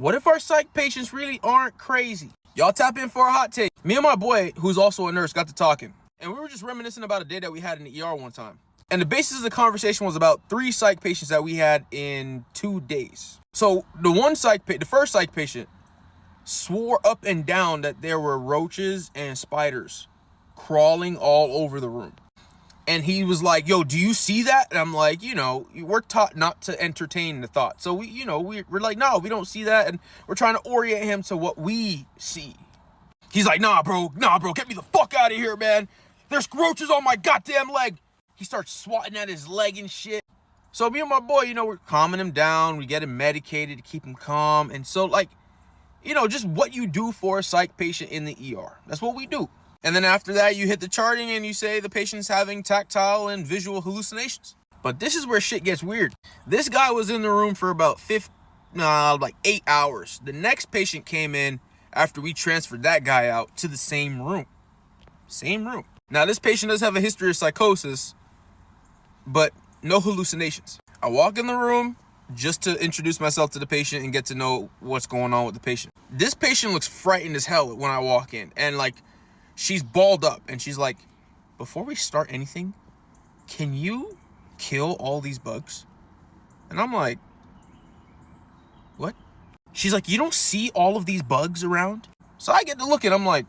What if our psych patients really aren't crazy? Y'all tap in for a hot take. Me and my boy, who's also a nurse, got to talking. And we were just reminiscing about a day that we had in the ER one time. And the basis of the conversation was about 3 psych patients that we had in 2 days. So the first psych patient swore up and down that there were roaches and spiders crawling all over the room. And he was like, yo, do you see that? And I'm like, we're taught not to entertain the thought. So we're like, no, we don't see that. And we're trying to orient him to what we see. He's like, nah, bro, get me the fuck out of here, man. There's roaches on my goddamn leg. He starts swatting at his leg and shit. So me and my boy, we're calming him down. We get him medicated to keep him calm. And so just what you do for a psych patient in the ER. That's what we do. And then after that, you hit the charting and you say the patient's having tactile and visual hallucinations. But this is where shit gets weird. This guy was in the room for about 8 hours. The next patient came in after we transferred that guy out to the same room. Same room. Now, this patient does have a history of psychosis, but no hallucinations. I walk in the room just to introduce myself to the patient and get to know what's going on with the patient. This patient looks frightened as hell when I walk in. And she's balled up and she's like, before we start anything, can you kill all these bugs? And I'm like, what? She's like, you don't see all of these bugs around? So I get to look and I'm like,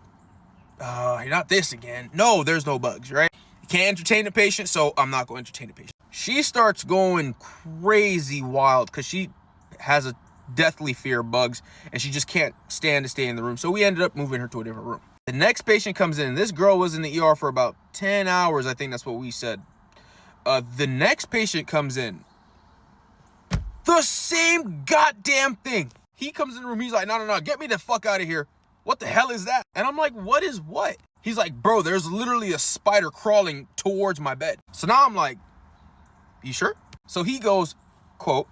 not this again. No, there's no bugs, right? You can't entertain the patient, so I'm not going to entertain the patient. She starts going crazy wild because she has a deathly fear of bugs and she just can't stand to stay in the room. So we ended up moving her to a different room. The next patient comes in. This girl was in the ER for about 10 hours. I think that's what we said. The next patient comes in. The same goddamn thing. He comes in the room. He's like, no, get me the fuck out of here. What the hell is that? And I'm like, what is what? He's like, bro, there's literally a spider crawling towards my bed. So now I'm like, you sure? So he goes, quote,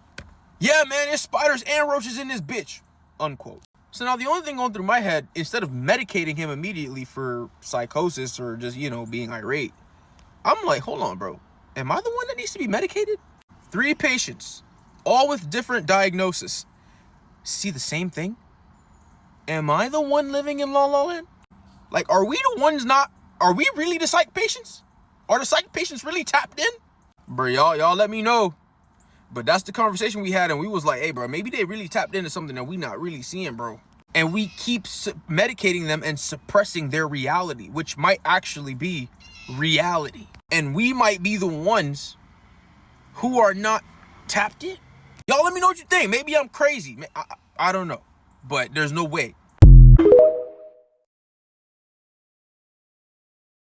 yeah, man, there's spiders and roaches in this bitch, unquote. So now the only thing going through my head, instead of medicating him immediately for psychosis or just, being irate, I'm like, hold on, bro. Am I the one that needs to be medicated? 3 patients, all with different diagnosis, see the same thing? Am I the one living in La La Land? Are we the ones are we really the psych patients? Are the psych patients really tapped in? Bro, y'all let me know. But that's the conversation we had, and we was like, hey, bro, maybe they really tapped into something that we not really seeing, bro. And we keep medicating them and suppressing their reality, which might actually be reality. And we might be the ones who are not tapped in. Y'all let me know what you think. Maybe I'm crazy. I don't know. But there's no way